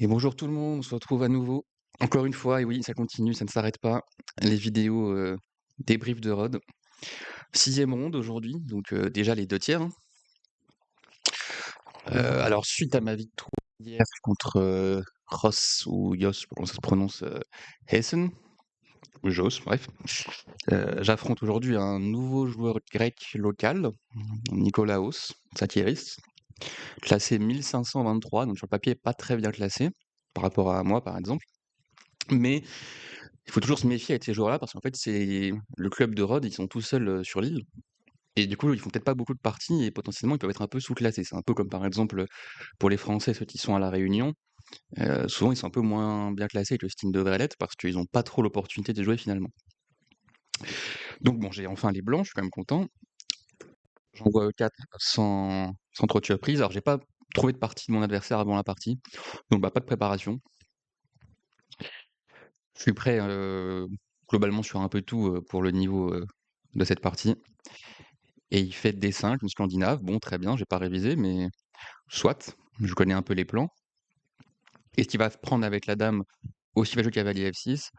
Et bonjour tout le monde, on se retrouve à nouveau. Encore une fois, et oui, ça continue, ça ne s'arrête pas. Les vidéos débrief de Rod. Sixième ronde aujourd'hui, donc déjà les deux tiers, hein. Alors, suite à ma victoire hier contre Ross ou Jos, je sais pas comment ça se prononce, Hessen, ou Jos, bref, j'affronte aujourd'hui un nouveau joueur grec local, Nikolaos Tsakiris, classé 1523, donc sur le papier pas très bien classé, par rapport à moi par exemple. Mais il faut toujours se méfier avec ces joueurs-là parce qu'en fait, c'est le club de Rhodes, ils sont tout seuls sur l'île. Et du coup, ils font peut-être pas beaucoup de parties et potentiellement, ils peuvent être un peu sous-classés. C'est un peu comme par exemple pour les Français, ceux qui sont à La Réunion. Souvent, ils sont un peu moins bien classés que le style devrait l'être parce qu'ils n'ont pas trop l'opportunité de jouer finalement. Donc bon, j'ai enfin les blancs, je suis quand même content. J'en vois 4 sans trop de surprise. Alors, j'ai pas trouvé de partie de mon adversaire avant la partie. Donc, bah, pas de préparation. Je suis prêt globalement sur un peu tout pour le niveau de cette partie. Et il fait D5, une scandinave. Bon, très bien, j'ai pas révisé, mais soit, je connais un peu les plans. Et ce qu'il va prendre avec la dame, aussi il va jouer cavalier F6,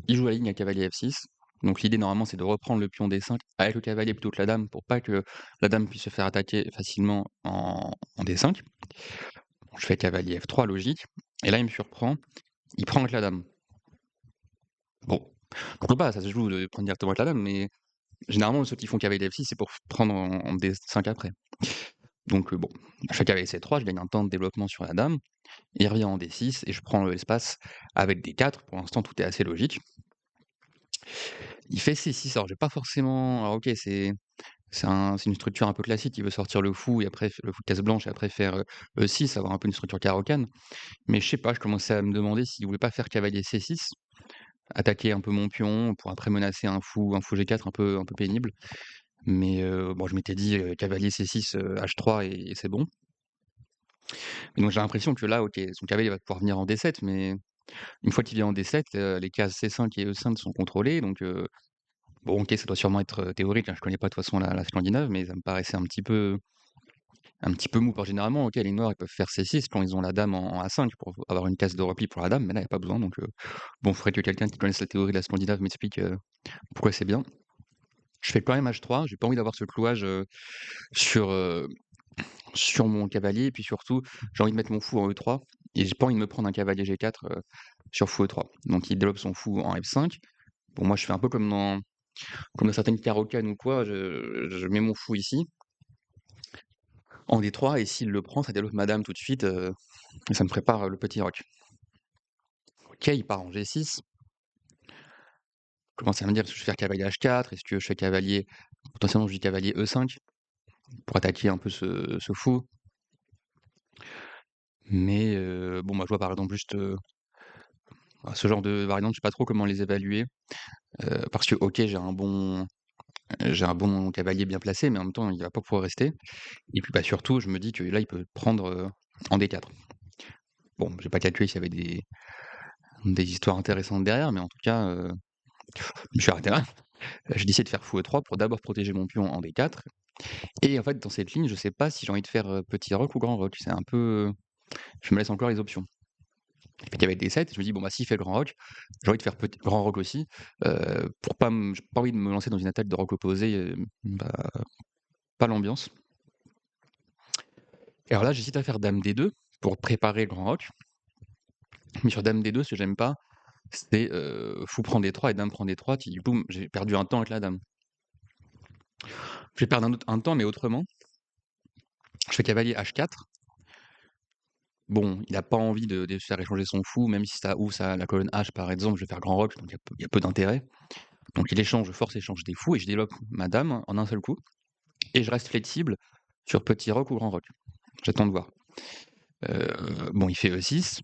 il joue la ligne à cavalier F6. Donc l'idée normalement c'est de reprendre le pion D5 avec le cavalier plutôt que la dame pour pas que la dame puisse se faire attaquer facilement en D5. Je fais cavalier F3, logique. Et là il me surprend, il prend avec la dame. Bon, pourquoi pas, ça se joue de prendre directement avec la dame, mais généralement ceux qui font cavalier F6 c'est pour prendre en D5 après. Donc bon, je fais cavalier C3, je gagne un temps de développement sur la dame. Il revient en D6 et je prends l'espace avec D4. Pour l'instant, tout est assez logique. Il fait C6. Alors, j'ai pas forcément. Alors, ok, c'est une structure un peu classique. Il veut sortir le fou et après le fou de case blanche et après faire E6, avoir un peu une structure carocane. Mais je sais pas, je commençais à me demander s'il voulait pas faire cavalier C6, attaquer un peu mon pion pour après menacer un fou G4 un peu pénible. Mais bon, je m'étais dit cavalier C6, H3 et c'est bon. Et donc j'ai l'impression que là, ok, son cavalier va pouvoir venir en D7, mais une fois qu'il vient en D7, les cases C5 et E5 sont contrôlées, donc bon, OK, ça doit sûrement être, théorique, hein, je connais pas de toute façon la scandinave, mais ça me paraissait un petit peu mou. Par généralement, OK, les noirs, ils peuvent faire C6 quand ils ont la dame en A5 pour avoir une case de repli pour la dame, mais là, il y a pas besoin, donc bon, faudrait que quelqu'un qui connaisse la théorie de la scandinave m'explique, pourquoi c'est bien. Je fais quand même H3, j'ai pas envie d'avoir ce clouage, sur, sur mon cavalier et puis surtout, j'ai envie de mettre mon fou en E3 et j'ai pas envie de me prendre un cavalier G4, sur fou E3. Donc il développe son fou en F5. Bon, moi, je fais un peu comme dans certaines carocanes ou quoi, je mets mon fou ici, en D3, et s'il le prend, ça développe ma dame tout de suite, et ça me prépare le petit roc. Ok, il part en G6. Commence à me dire, est-ce que je fais cavalier H4, est-ce que je fais cavalier, potentiellement je dis cavalier E5, pour attaquer un peu ce fou. Mais bon, moi je vois par exemple juste ce genre de variantes, je sais pas trop comment les évaluer, parce que ok, j'ai un bon cavalier bien placé, mais en même temps, il va pas pouvoir rester. Et puis bah, surtout, je me dis que là, il peut prendre en D4. Bon, j'ai pas calculé s'il y avait des histoires intéressantes derrière, mais en tout cas, je me suis arrêté là. J'ai décidé de faire fou E3 pour d'abord protéger mon pion en D4. Et en fait, dans cette ligne, je sais pas si j'ai envie de faire petit roc ou grand roc. C'est un peu. Je me laisse encore les options. Et puis il y avait D7, je me dis, bon, bah, s'il fait grand roc, j'ai envie de faire grand roc aussi. Pour pas, j'ai pas envie de me lancer dans une attaque de roc opposé, bah, pas l'ambiance. Et alors là, j'hésite à faire dame D2 pour préparer le grand roc. Mais sur dame D2, ce que j'aime pas, c'est fou prend D3 et dame prend D3. Du coup, j'ai perdu un temps avec la dame. Je vais perdre un temps, mais autrement. Je fais cavalier H4. Bon, il a pas envie de se faire échanger son fou, même si ça ouvre la colonne H par exemple, je vais faire grand roc, donc il y a peu d'intérêt. Donc il échange, je force échange des fous et je développe ma dame en un seul coup. Et je reste flexible sur petit roc ou grand roc. J'attends de voir. Bon, il fait E6.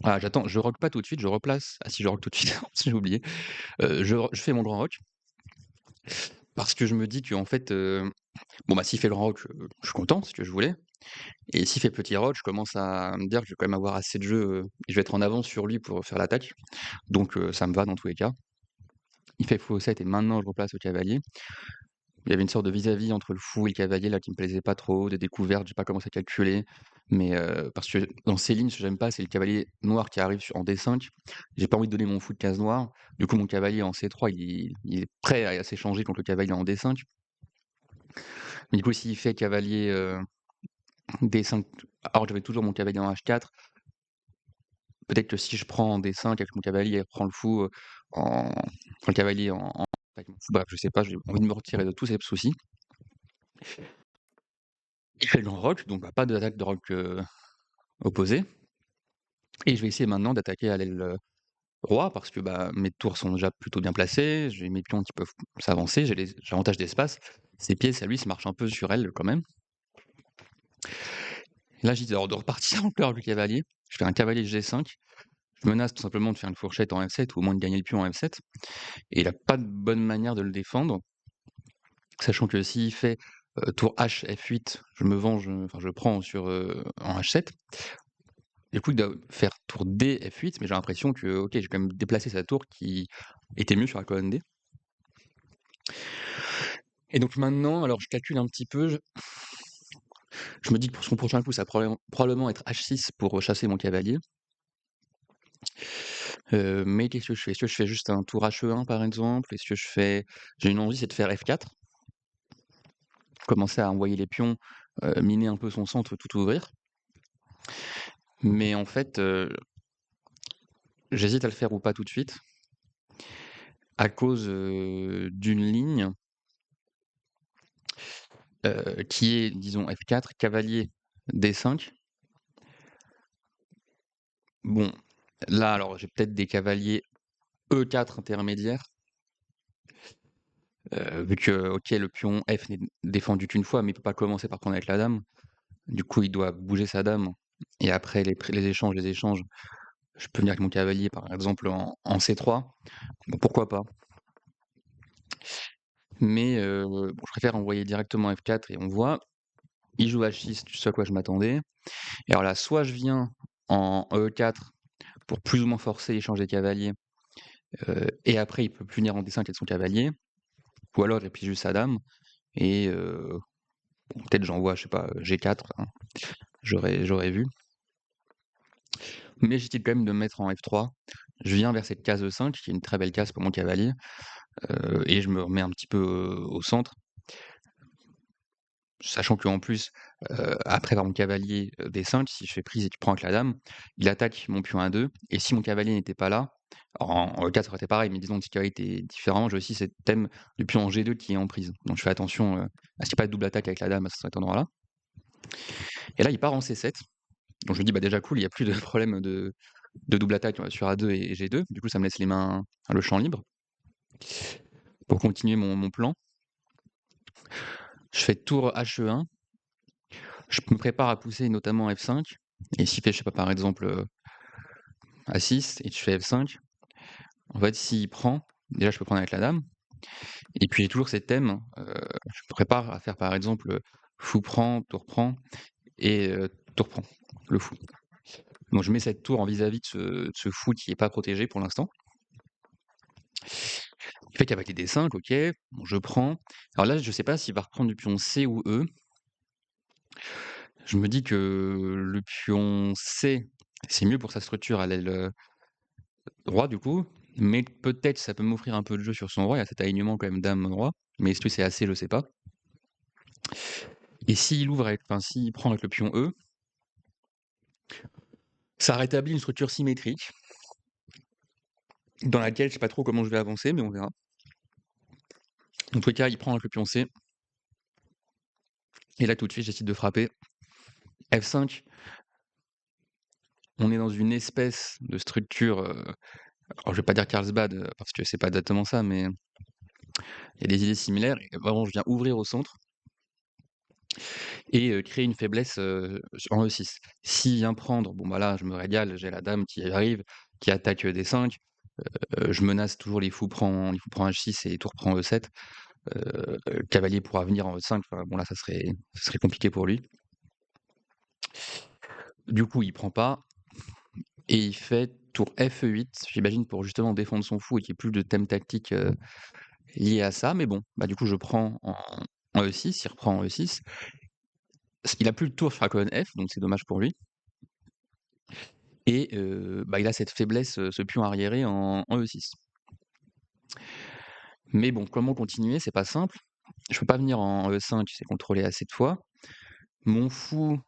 Ah, j'attends, je rock pas tout de suite, je replace. Ah si, je rock tout de suite, j'ai oublié. Je fais mon grand roc. Parce que je me dis qu'en fait, bon bah s'il fait grand roc, je suis content, c'est ce que je voulais. Et s'il fait petit roc, je commence à me dire que je vais quand même avoir assez de jeu, et je vais être en avance sur lui pour faire l'attaque. Donc ça me va dans tous les cas. Il fait fou au 7 et maintenant je replace au cavalier. il y avait une sorte de vis-à-vis entre le fou et le cavalier là qui me plaisait pas trop, des découvertes, j'ai pas commencé à calculer, mais parce que dans ces lignes, ce que j'aime pas, c'est le cavalier noir qui arrive en D5. J'ai pas envie de donner mon fou de case noire. Du coup, mon cavalier en C3, il est prêt à s'échanger contre le cavalier en D5. Mais du coup, s'il fait cavalier D5, alors que j'avais toujours mon cavalier en H4, peut-être que si je prends en D5 avec mon cavalier et prend le fou en, enfin, le cavalier avec mon fou, bref, je sais pas, j'ai envie de me retirer de tous ces soucis. Il fait le grand roc, donc bah, pas d'attaque de roc opposé. Et je vais essayer maintenant d'attaquer à l'aile roi, parce que bah, mes tours sont déjà plutôt bien placées, j'ai mes pions qui peuvent s'avancer, j'ai l'avantage d'espace. Ces pièces, à lui, ça marche un peu sur elle quand même. Et là, j'ai dit de repartir en pleurs du cavalier. Je fais un cavalier G5. Je menace tout simplement de faire une fourchette en F7, ou au moins de gagner le pion en F7. Et il n'a pas de bonne manière de le défendre, sachant que s'il fait tour H, F8, je me venge, enfin je prends en H7. Du coup, il doit faire tour D, F8, mais j'ai l'impression que, ok, j'ai quand même déplacé sa tour qui était mieux sur la colonne D. Et donc maintenant, alors je calcule un petit peu, je me dis que pour son prochain coup, ça va probablement être H6 pour chasser mon cavalier. Mais qu'est-ce que je fais? Est-ce que je fais juste un tour HE1 par exemple? Est-ce que je fais... J'ai une envie, c'est de faire F4. Commencer à envoyer les pions, miner un peu son centre, tout ouvrir. Mais en fait, j'hésite à le faire ou pas tout de suite, à cause d'une ligne qui est, disons, F4, cavalier D5. Bon, là, alors j'ai peut-être des cavaliers E4 intermédiaires, vu que, ok, le pion F n'est défendu qu'une fois, mais il peut pas commencer par prendre avec la dame. Du coup, il doit bouger sa dame, et après les échanges, je peux venir avec mon cavalier, par exemple, en C3. Bon, pourquoi pas? Mais bon, je préfère envoyer directement F4 et on voit. Il joue H6, ce à quoi je m'attendais. Et alors là, soit je viens en E4 pour plus ou moins forcer l'échange des cavaliers, et après il peut plus venir en D5 avec son cavalier, ou alors j'appuie juste sa dame, et bon, peut-être j'envoie, je sais pas, G4, hein, j'aurais vu. Mais j'essaie quand même de me mettre en F3. Je viens vers cette case E5, qui est une très belle case pour mon cavalier, et je me remets un petit peu au centre. Sachant qu'en plus, après par mon cavalier D5, si je fais prise et qu'il prend avec la dame, il attaque mon pion A2, et si mon cavalier n'était pas là, en E4 ça aurait été pareil, mais disons que si le cavalier était différent, j'ai aussi ce thème du pion en G2 qui est en prise. Donc je fais attention à ce qu'il n'y ait pas de double attaque avec la dame à cet endroit-là. Et là, il part en C7. Donc je me dis, bah déjà cool, il n'y a plus de problème de double attaque sur A2 et G2. Du coup, ça me laisse le champ libre pour continuer mon plan. Je fais tour HE1. Je me prépare à pousser notamment F5. Et s'il fait, je sais pas, par exemple, A6 et tu fais F5, en fait, s'il prend, déjà je peux prendre avec la dame. Et puis j'ai toujours ces thèmes. Je me prépare à faire par exemple fou prend, tour prend et tour prend, le fou. Donc je mets cette tour en vis-à-vis de ce fou qui est pas protégé pour l'instant. Il fait qu'avec les D5, ok, bon, je prends. Alors là, je sais pas s'il va reprendre du pion C ou E. Je me dis que le pion C, c'est mieux pour sa structure à l'aile roi du coup, mais peut-être ça peut m'offrir un peu de jeu sur son roi, il y a cet alignement quand même dame-roi, mais est-ce que c'est assez, je sais pas. Et s'il ouvre enfin s'il prend avec le pion E, ça rétablit une structure symétrique, dans laquelle je sais pas trop comment je vais avancer, mais on verra. En tout cas, il prend avec le pion C, et là tout de suite j'essaie de frapper. F5, on est dans une espèce de structure, alors je vais pas dire Carlsbad, parce que c'est pas exactement ça, mais il y a des idées similaires, et vraiment je viens ouvrir au centre, et créer une faiblesse en E6. S'il vient prendre, bon bah là je me régale, j'ai la dame qui arrive, qui attaque D5, je menace toujours les fous prend H6 et tour prend E7. Cavalier pourra venir en E5, enfin, bon là ça serait compliqué pour lui. Du coup il prend pas, et il fait tour F8, j'imagine pour justement défendre son fou et qu'il n'y ait plus de thème tactique lié à ça, mais bon, bah, du coup, je prends en E6, il reprend en E6. Il a plus le tour sur la colonne F, donc c'est dommage pour lui et bah, il a cette faiblesse, ce pion arriéré en E6. Mais bon, comment continuer? C'est pas simple. Je peux pas venir en E5, c'est contrôlé assez de fois. Mon fou,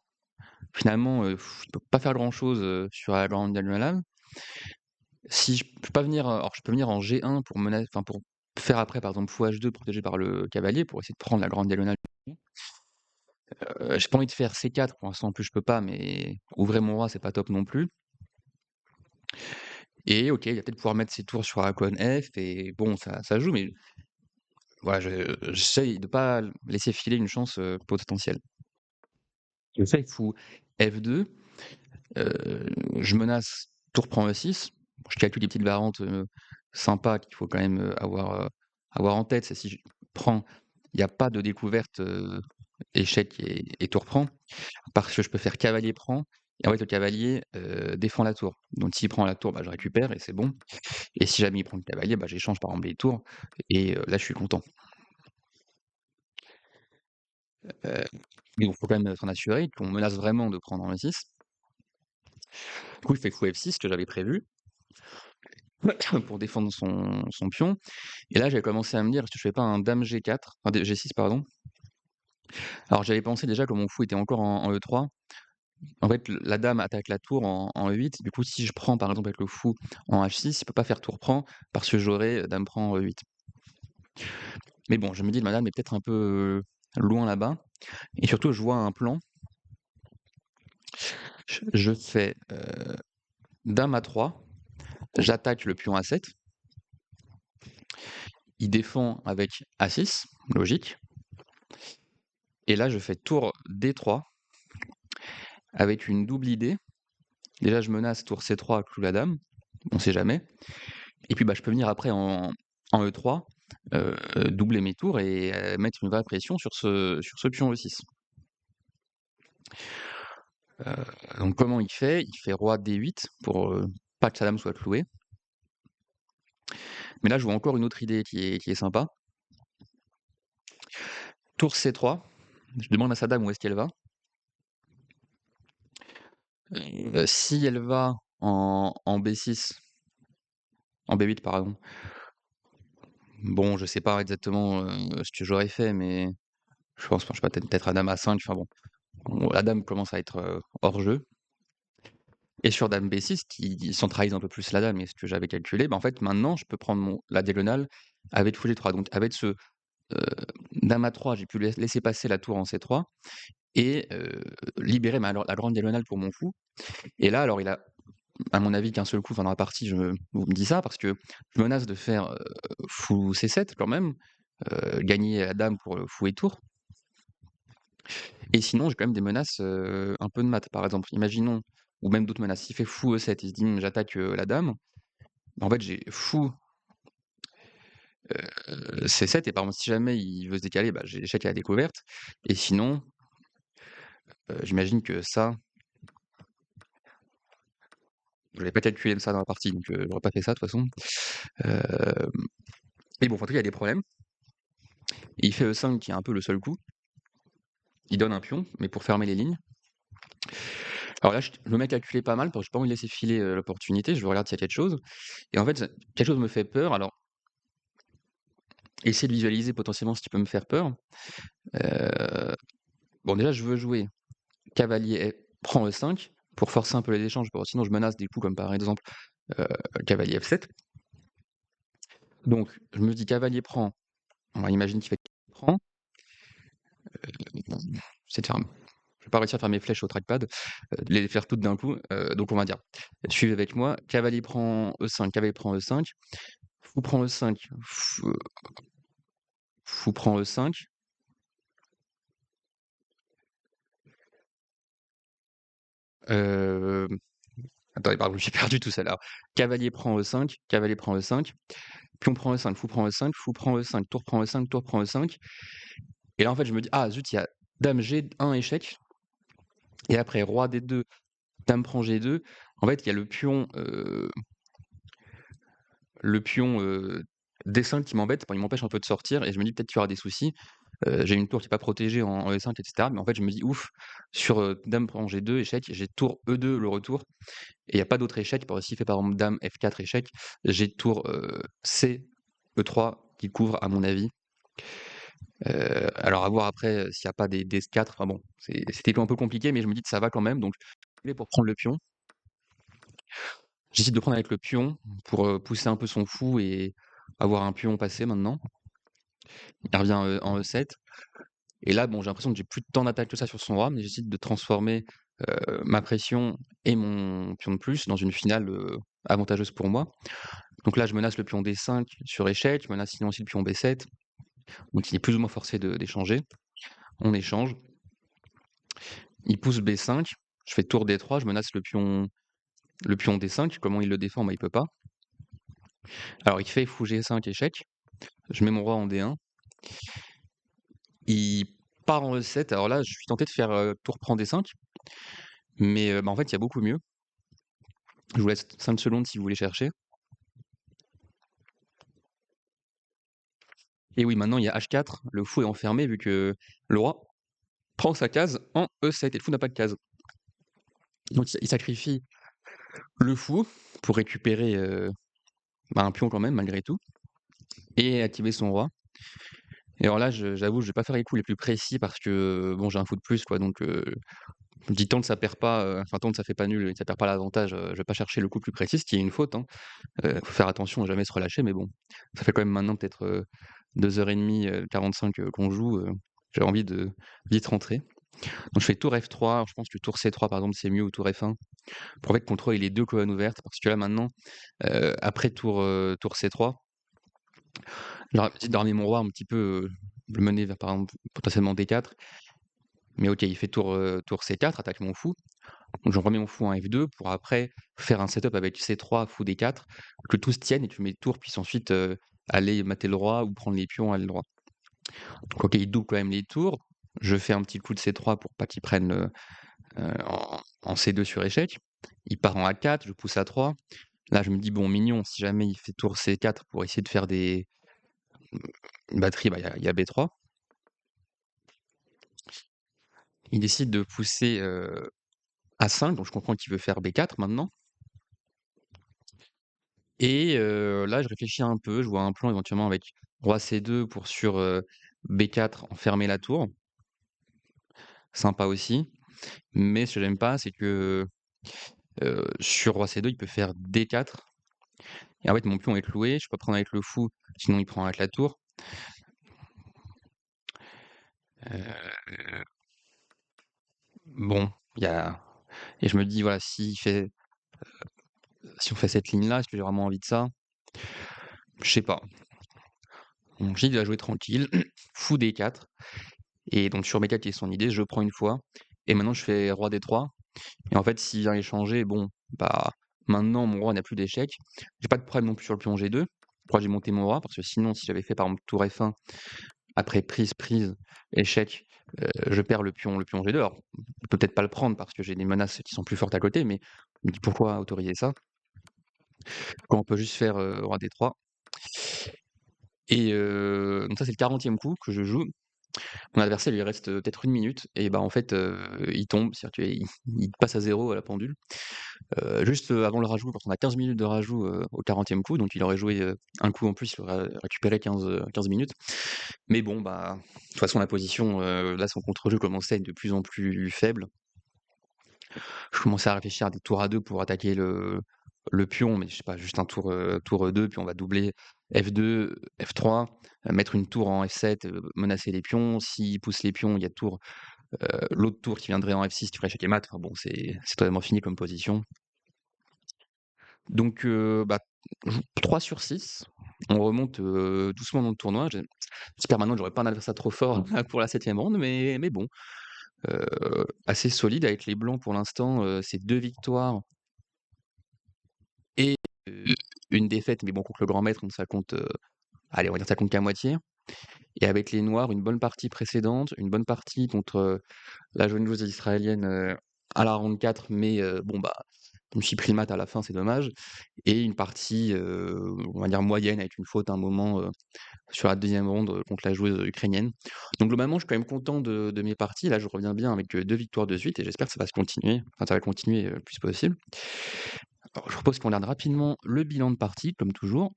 finalement, il peut pas faire grand-chose, sur la grande diagonale. Si je peux pas venir, alors je peux venir en G1 pour enfin pour faire après par exemple fou H2 protégé par le cavalier pour essayer de prendre la grande diagonale. J'ai pas envie de faire C4 pour l'instant en plus je peux pas, mais ouvrir mon roi c'est pas top non plus. Et OK, il va peut-être pouvoir mettre ses tours sur la colonne F et bon ça joue, mais voilà, j'essaye de pas laisser filer une chance, potentielle. Je fais fou F2, je menace tour prend E6. Je calcule des petites variantes, sympas qu'il faut quand même, avoir en tête. C'est si je prends, il y a pas de découverte, échec et tour prend, parce que je peux faire cavalier prend et en fait le cavalier, défend la tour. Donc s'il prend la tour, bah, je récupère et c'est bon et si jamais il prend le cavalier, bah, j'échange par exemple les tours et là je suis content. Heu, mais bon, faut quand même s'en assurer qu'on menace vraiment de prendre en E6. Du coup, il fait fou F6 que j'avais prévu pour défendre son pion et là, j'avais commencé à me dire: «Est-ce que je fais pas un dame G4?» enfin G6 pardon. Alors j'avais pensé déjà que mon fou était encore en E3. En fait, la dame attaque la tour en E8. Du coup, si je prends par exemple avec le fou en H6, il peut pas faire tour prend parce que j'aurais dame prend en E8. Mais bon, je me dis: «Ma dame est peut-être un peu, loin là-bas» et surtout je vois un plan. Je fais, dame A3, j'attaque le pion A7. Il défend avec A6, logique. Et là, je fais tour D3 avec une double idée. Déjà, je menace tour C3 clou la dame, on sait jamais. Et puis, bah, je peux venir après en E3, doubler mes tours et mettre une vraie pression sur ce pion E6. Donc comment il fait? Il fait roi D8 pour pas que sa dame soit clouée. Mais là, je vois encore une autre idée qui est sympa. Tour C3, je demande à sa dame où est-ce qu'elle va. Si elle va en B6, en B8 pardon, bon, je sais pas exactement, ce que j'aurais fait, mais je sais pas, peut-être à dame A5, enfin bon, la dame commence à être, hors jeu et sur dame B6 qui centralise un peu plus la dame et ce que j'avais calculé, bah, en fait, maintenant, je peux prendre la diagonale avec fou G3. Donc avec ce, heu, dame A3, j'ai pu laisser passer la tour en C3 et libérer la grande diagonale pour mon fou et là, alors il a, à mon avis, qu'un seul coup, enfin dans la partie, vous me dites ça parce que je menace de faire, fou C7 quand même, gagner la dame pour, fou et tour. Et sinon, j'ai quand même des menaces, un peu de maths. Par exemple, imaginons ou même d'autres menaces, s'il fait fou E7, il se dit: «J'attaque, la dame». En fait, j'ai fou, C7 et par exemple, si jamais il veut se décaler, bah, j'ai échec à la découverte et sinon, j'imagine que ça, j'avais pas calculé ça dans la partie, donc j'aurais pas fait ça de toute façon. Hem et bon, enfin, en tout cas, il y a des problèmes et il fait E5 qui est un peu le seul coup. Il donne un pion, mais pour fermer les lignes. Alors là, je me mets à calculer pas mal parce que j'ai pas envie de laisser filer, l'opportunité. Je regarde s'il y a quelque chose et en fait, quelque chose me fait peur. Alors, essayer de visualiser potentiellement ce qui peut me faire peur. Heu, bon déjà je veux jouer cavalier prend E5 pour forcer un peu les échanges, sinon je menace des coups comme par exemple, heu, cavalier F7. Donc je me dis cavalier prend, on va imaginer qu'il fait prend, c'est de faire je vais pas réussir à faire mes flèches au trackpad, les faire toutes d'un coup, donc on va dire, suivez avec moi, cavalier prend E5, cavalier prend E5, fou prend E5, fou prend E5, hem attendez, pardon, j'ai perdu tout ça là. Cavalier prend E5, cavalier prend E5, pion prend E5, fou prend E5, fou prend E5, tour prend E5, tour prend E5. Et là, en fait, je me dis: «Ah zut, il y a dame G1 échec et après roi D2, dame prend G2». En fait, il y a le pion, D5 qui m'embête, il m'empêche un peu de sortir et je me dis: «Peut-être qu'il y aura des soucis». J'ai une tour qui est pas protégée en E5 et cetera, mais en fait, je me dis: «Ouf, sur, dame prend G2 échec, j'ai tour E2 le retour et il y a pas d'autre échec». Par s'il fait par exemple dame F4 échec, j'ai tour, C, E3 qui couvre à mon avis. Alors à voir après, s'il y a pas des D4, enfin bon, c'était un peu compliqué, mais je me dis que ça va quand même, donc je vais pour prendre le pion. J'hésite de prendre avec le pion pour, pousser un peu son fou et avoir un pion passé maintenant. Il revient, en E7 et là, bon, j'ai l'impression que j'ai plus tant d'attaque que ça sur son roi, mais j'essaie de transformer, ma pression et mon pion de plus dans une finale, avantageuse pour moi. Donc là, je menace le pion D5 sur échec, je menace sinon aussi le pion B7, donc il est plus ou moins forcé d'échanger. On échange. Il pousse B5, je fais tour D3, je menace le pion D5. Comment il le défend? Bah, il peut pas. Alors il fait fou G5 échec, je mets mon roi en D1. Il part en E7, alors là, je suis tenté de faire, tour prend D5, mais bah, en fait, il y a beaucoup mieux. Je vous laisse 5 secondes si vous voulez chercher. Et oui, maintenant il y a H4, le fou est enfermé vu que le roi prend sa case en E7 et le fou n'a pas de case. Donc il sacrifie le fou pour récupérer, bah, un pion quand même malgré tout et activer son roi. Et alors là, j'avoue, je vais pas faire les coups les plus précis parce que, bon, j'ai un fou de plus quoi, donc je me dis tant que ça perd pas, enfin tant que ça fait pas nul et que ça perd pas l'avantage, je vais pas chercher le coup le plus précis, ce qui est une faute, hein. Faut faire attention à jamais se relâcher, mais bon, ça fait quand même maintenant peut-être, 2 heures et demie, 45, qu'on joue, j'ai envie de vite rentrer. Donc je fais tour F3, alors je pense que tour C3 par exemple c'est mieux ou tour F1 pour en fait contrôler les 2 colonnes ouvertes parce que là maintenant, après tour C3, j'aurais peut-être de ramener mon roi un petit peu, le mener vers par exemple potentiellement D4, mais OK, il fait tour C4, attaque mon fou. Donc je remets mon fou en F2 pour après faire un setup avec C3, fou D4, que tout se tienne et tu mets tour, puis ensuite aller mater le roi ou prendre les pions, aller le droit. Donc OK, il double quand même les tours. Je fais un petit coup de C3 pour pas qu'il prenne en C2 sur échec. Il part en A4, je pousse A3. Là, je me dis, bon, mignon, si jamais il fait tour C4 pour essayer de faire une batterie, bah, il y a B3. Il décide de pousser A5, donc je comprends qu'il veut faire B4 maintenant. Et là, je réfléchis un peu, je vois un plan éventuellement avec roi C2 pour sur, B4 enfermer la tour. Sympa aussi, mais ce que j'aime pas, c'est que, sur roi C2, il peut faire D4 et en fait, mon pion est cloué, je peux prendre avec le fou, sinon il prend avec la tour. Heu, bon, il y a et je me dis voilà, si on fait cette ligne-là, est-ce que j'ai vraiment envie de ça? Je sais pas. Donc j'ai dit: «Il va jouer tranquille», fou D4 et donc sur B4 qui est son idée, je prends une fois et maintenant je fais roi D3 et en fait, s'il vient échanger, bon, bah, maintenant mon roi n'a plus d'échec. J'ai pas de problème non plus sur le pion G2. Pourquoi j'ai monté mon roi? Parce que sinon, si j'avais fait par exemple tour F1, après prise, échec, je perds le pion G2. Alors, je peux peut-être pas le prendre parce que j'ai des menaces qui sont plus fortes à côté, mais je me dis: «Pourquoi autoriser ça?» quand on peut juste faire, roi D3 et donc ça, c'est le 40e coup que je joue. Mon adversaire, il lui reste, peut-être 1 minute et bah, en fait, il tombe, c'est-à-dire qu'il passe à 0 à la pendule. Juste, avant le rajout, quand on a 15 minutes de rajout, au 40e coup, donc il aurait joué, un coup en plus, il aurait récupéré 15 minutes. Mais bon, bah, de toute façon la position, là son contre-jeu commençait à être de plus en plus faible. Je commençais à réfléchir à des tours à 2 pour attaquer le pion, mais je sais pas, juste un tour E2, puis on va doubler F2, F3, mettre une tour en F7, menacer les pions. S'il pousse les pions, il y a l'autre tour qui viendrait en F6, tu ferais échec et mat. Enfin bon, c'est totalement fini comme position. Donc bah, 3 sur 6, on remonte, doucement dans le tournoi. J'espère maintenant que j'aurai pas un adversaire trop fort pour la 7e ronde, mais bon, assez solide avec les blancs pour l'instant, c'est 2 victoires et heu, 1 défaite, mais bon contre le grand maître, donc ça compte, allez on va dire ça compte qu'à moitié et avec les noirs, une bonne partie précédente, une bonne partie contre, la jeune joueuse israélienne, à la ronde 4 mais bon bah Je me suis pris le mat à la fin, c'est dommage et une partie, on va dire moyenne avec une faute à un moment, sur la deuxième ronde, contre la joueuse, ukrainienne. Donc globalement, je suis quand même content de mes parties. Là, je reviens bien avec, 2 victoires de suite et j'espère que ça va se continuer, enfin ça va continuer, le plus possible. Alors je propose qu'on regarde rapidement le bilan de partie, comme toujours.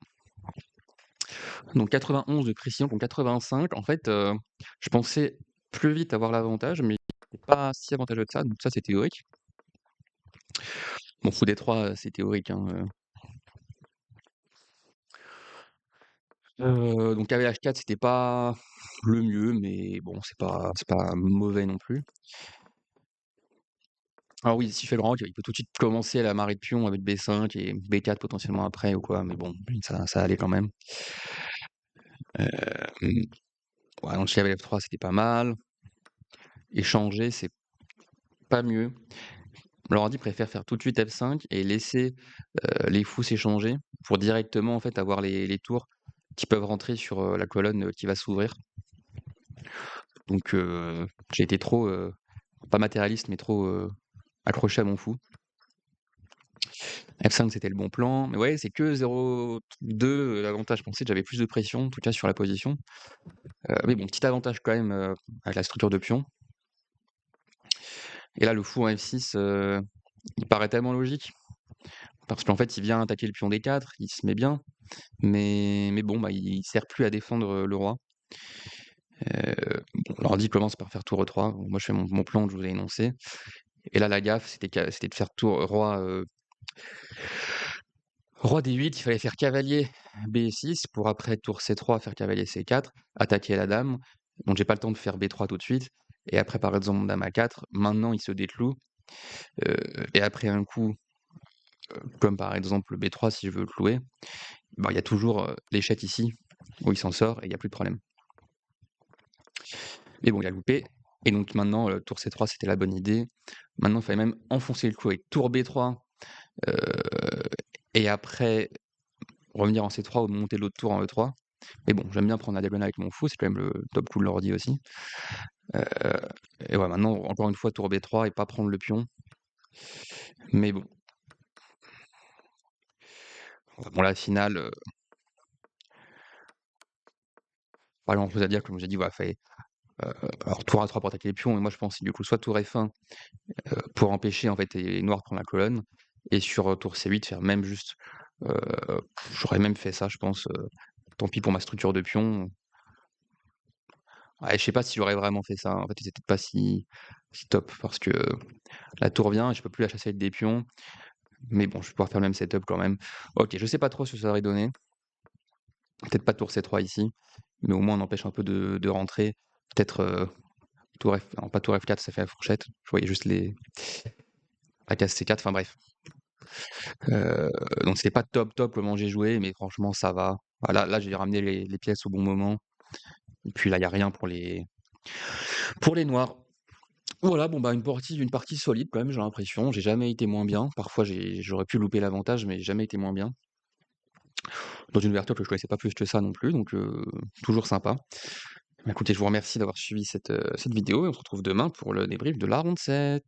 Donc 91 de précision contre 85. En fait, je pensais plus vite avoir l'avantage, mais c'est pas si avantageux que ça, donc ça, c'est théorique. Bon, fou D3, c'est théorique, hein, donc KVH4, c'était pas le mieux, mais bon, c'est pas mauvais non plus. Alors oui, s'il fait le rank, il peut tout de suite commencer la marée de pions avec B5 et B4 potentiellement après ou quoi, mais bon, ça allait quand même. Hem, ouais, donc s'il y avait F3, c'était pas mal. Échanger, c'est pas mieux. L'ordi préfère faire tout de suite F5 et laisser, les fous s'échanger pour directement, en fait, avoir les tours qui peuvent rentrer sur, la colonne, qui va s'ouvrir. Donc j'ai été trop, pas matérialiste, mais trop, accroché à mon fou. F5, c'était le bon plan, mais ouais, c'est que 0,2 l'avantage. Je pensais que j'avais plus de pression, en tout cas sur la position. Mais bon, petit avantage quand même, avec la structure de pion. Et là, le fou en F6, il paraît tellement logique, parce qu'en fait, il vient attaquer le pion D4, il se met bien, mais bon, bah, il sert plus à défendre, le roi. Bon, l'ordi commence par faire tour E3. Moi, je fais mon plan que je vous ai énoncé. Et là, la gaffe, c'était de faire tour roi D8, il fallait faire cavalier B6 pour après tour C3 faire cavalier C4, attaquer la dame. Donc j'ai pas le temps de faire B3 tout de suite. Et après, par exemple, dame A4, maintenant il se décloue. Heu, et après un coup, comme par exemple B3 si je veux clouer, bah, il y a toujours, l'échec ici, où il s'en sort et il y a plus de problème. Mais bon, il a loupé et donc maintenant, tour C3 c'était la bonne idée. Maintenant, il fallait même enfoncer le clou avec tour B3, heu, et après revenir en C3 ou monter l'autre tour en E3. Mais bon, j'aime bien prendre la diagonale avec mon fou, c'est quand même le top coup de l'ordi aussi. Heu, et ouais, maintenant, encore une fois, tour B3 et pas prendre le pion. Mais bon, bon la finale, pas grand chose à dire, comme j'ai dit, voilà, fallait, heu, alors tour A3 pour attaquer les pions et moi je pense du coup soit tour F1, pour empêcher en fait les noirs de prendre la colonne et sur, tour C8 faire même juste, heu, j'aurais même fait ça je pense, tant pis pour ma structure de pion. Ouais, je sais pas si j'aurais vraiment fait ça, en fait, c'était peut-être pas si top parce que la tour vient et je peux plus la chasser avec des pions, mais bon, je vais pouvoir faire le même setup quand même. OK, je sais pas trop ce que ça aurait donné. Peut-être pas tour C3 ici, mais au moins on empêche un peu de rentrer. Peut-être, tour F non pas tour F4, ça fait la fourchette. Je voyais juste la case C4, enfin bref. Heu, donc c'était pas top, top comment j'ai joué, mais franchement ça va. Voilà, là j'ai ramené les pièces au bon moment et puis là, il y a rien pour les noirs. Voilà, bon, bah, une partie solide quand même, j'ai l'impression. J'ai jamais été moins bien. Parfois, j'aurais pu louper l'avantage, mais j'ai jamais été moins bien. Dans une ouverture que je connaissais pas plus que ça non plus, donc toujours sympa. Bah, écoutez, je vous remercie d'avoir suivi cette vidéo et on se retrouve demain pour le débrief de la ronde 7.